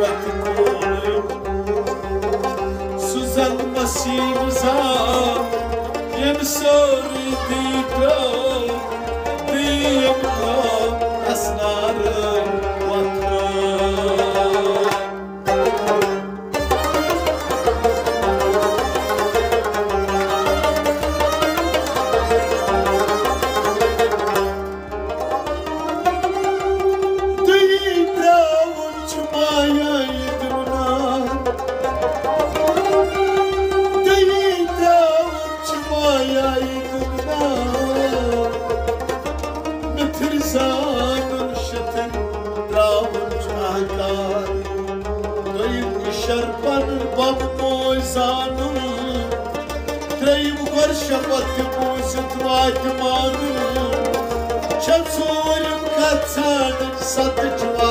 surati kolu Suzan masiniza Yem sori dito Diyemno asnarım vatran Şabat buzut vatmanı Çatsorim katsan satıcıva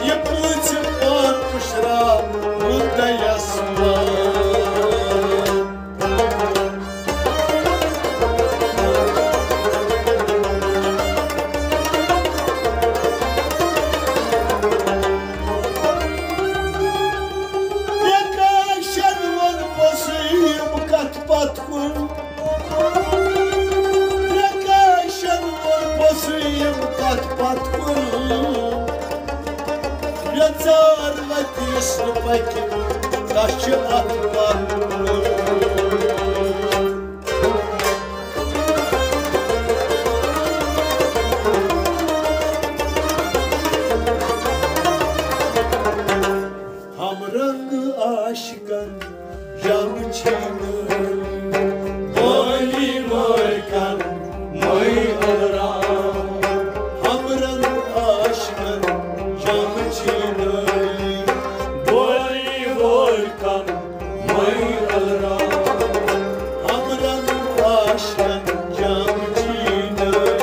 Yapıcım var kuşra Bunda yasma Yakaşan var basıyım kat batkun Yazar ve dişli pakim taşı atlar Hamrangı aşıkan yam çiğnir Mali moykan moy alram Hamrangı aşıkan yam çiğnir Mali moykan moy alram Hamrangı aşıkan yam çiğnir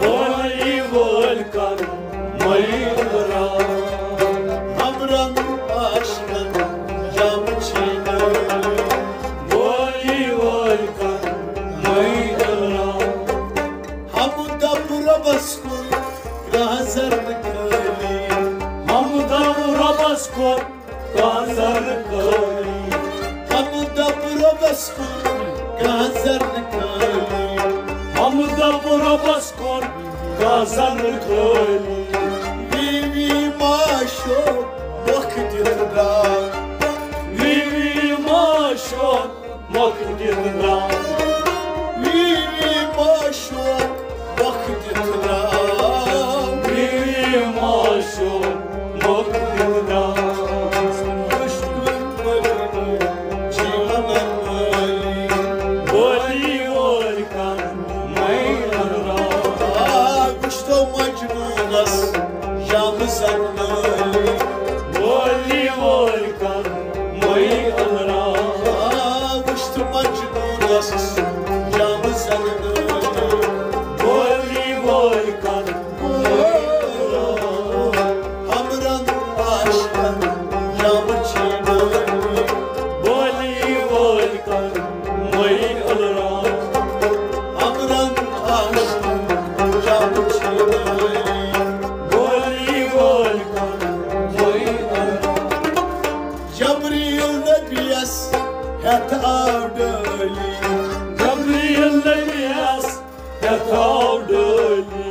Mali moykan moy alram Gazan kali Vivi maşo vakdira Vivi maşo vakdira Vivi maşo vakdira Vivi maşo vakdira Voli volkan moy alram Vıştı macnunas yamı zanlı Voli volkan moy alram Hamran aşkan yamı çiğnir Voli volkan moy alram Hamran aşkan yamı çiğnir Gabriel Nebias yatağdali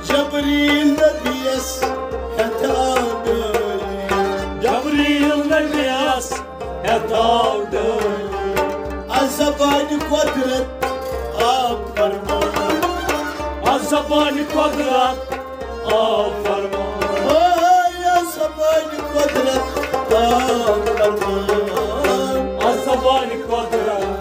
Gabriel Nebias yatağdali Gabriel Nebias yatağdali Azabani quadrat aparman Azabani quadrat aparman Ay azabani quadrat aparman Azabani quadrat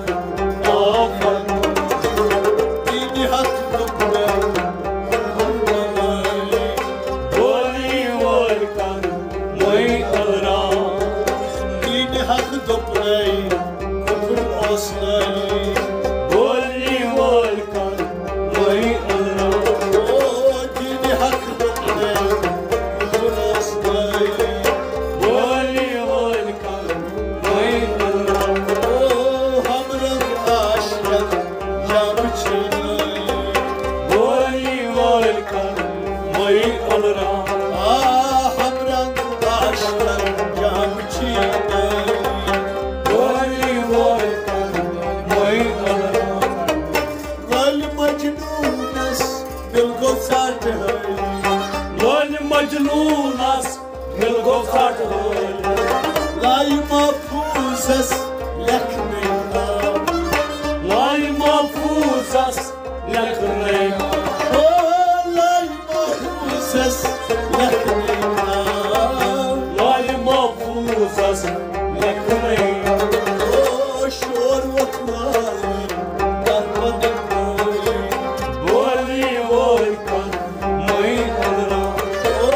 Volkan, moy alram, o dini hak dokne मजनूनस दिल गो खट लाई महफूजस लखने लाई महफूजस लखने ओ लाई महफूजस लखने लाई महफूजस लखने ओ शोर वतनाली दरबदर बोली बोल कर मैं अदरा ओ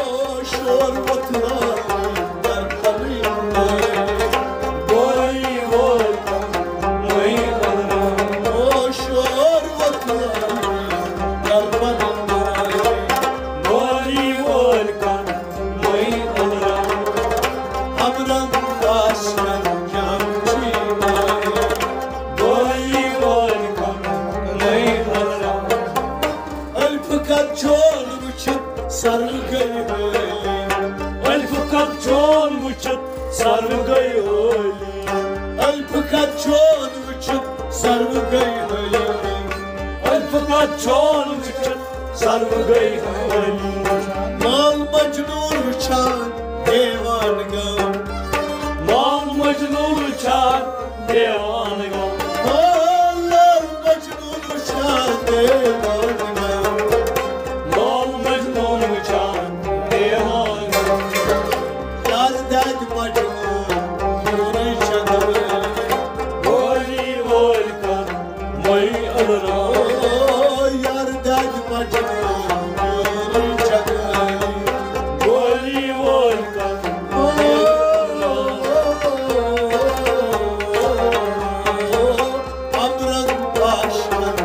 शोर वतनाली दरबदर बोली बोल कर मैं अदरा ओ शोर वतनाली दरबदर बोली बोल कर मैं अदरा हमरन दाशन जामची बोली बोल कर मैं अदरा अल्फ का चोल वुचत सर गई अल्फ कब चोन वुचत सर गई होली अल्फ का चोल वुचत सर गई अल्फ का चोन वुचत सर गई होली माल मजनून वुचान देवान गम माल मजनून चार देवान गो माल मजनून वुचान देवान गम माल मजनून चार देवान गो याद दाद मजनून पूरी चंद्र बोली बोल कर मैं अदरा ओ यार दाद मजनून पूरी चंद्र बोली बोल कर अमरन बाशन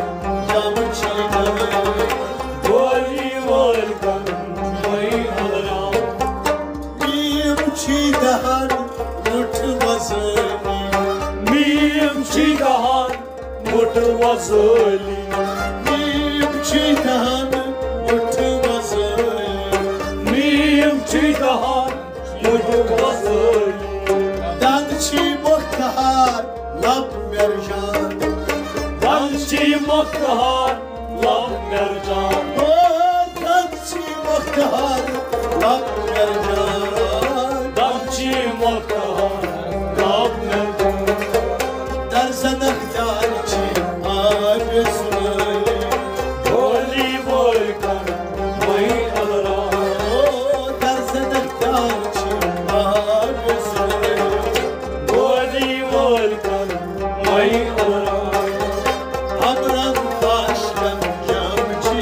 जामची बोली बोल कर मैं अदरा मीम दहन मुठ वजनी मीम चिदहान मुठ वजली मीम दहन मुठ वजनी मीम चिदहान मुठ वजली दानची मुख्तार लब मेरजान दंची मक्हार लव मरजान ओ दानची मुख्तार लब मेरजान दंची मक्हार लव मरजान दर्जनक दानची आरज़ुई बोली बोल कर मैं अदरा ओ दर्जनक दानची आरज़ुई बोली बोल कर मैं अदरा हमरन बाशन जामची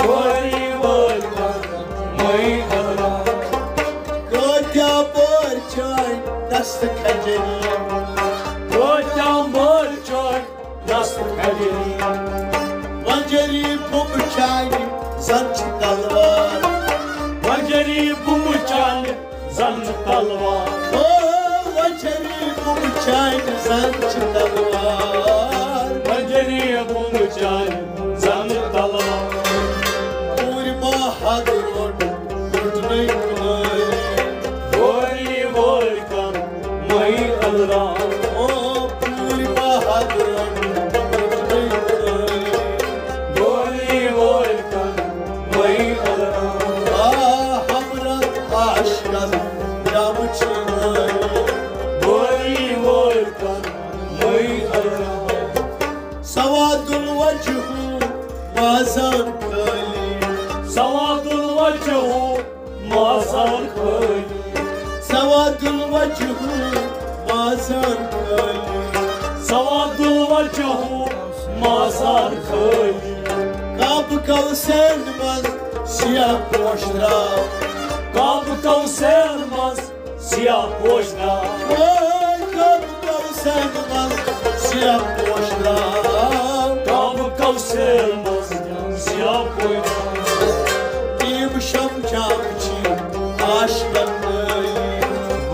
बोली बोल कर मैं अदरा गोत्या बोर चाय दस्त खजरी रोजा मोर चोर दस्त खजरी वंजरी बुम चाय संच तलवार वजरी बुमुचान जन तलवार ओ वंजरी बुम चाय संच तलवार वजरी बुमुचान जन तलवार पूरी महादरोट उठने कोई बोली बोल कर मैं अदरा ओ पूरी महादरोट उठने कोई बोली बोल कर मैं अदरा हमरन आशकन जामची बोली बोल कर मैं अदरा सवादुल वजहू बाजार खाली सवादुल वजहू माजार खली सवादुल वजहू बाजार खाली सवादुल वजहू माजार खली काब कौसैन मन सिया पोशरा काब कौसैर मस सिया पोशना काब कौसैन मन सिया पोशरा काब कौसैर मस सिया पोशना नीम शम जामची आशकन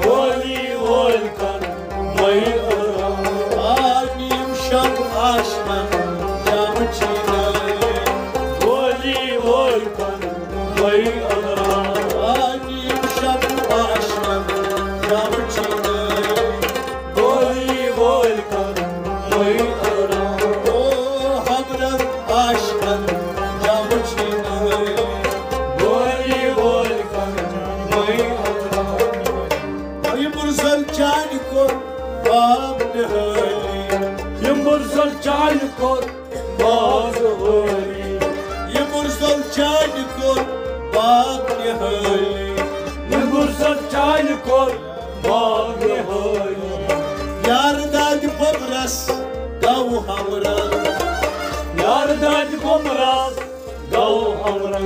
बोली बोल कर मैं अदरा नीम शम आशकन जामची बोली बोल कर मैं अदरा नीम शम आशकन जामची बोली बोल कर मैं अदरा ओ हमरन आशकन जामची बोली चाल कोर बाग होली ये मुरसल चाल कोर बाग होली ये मुरसल चाल कोर बाग होली यार दाद बबरस गाँव हमरा यार दाद बमरास गाँव हमरा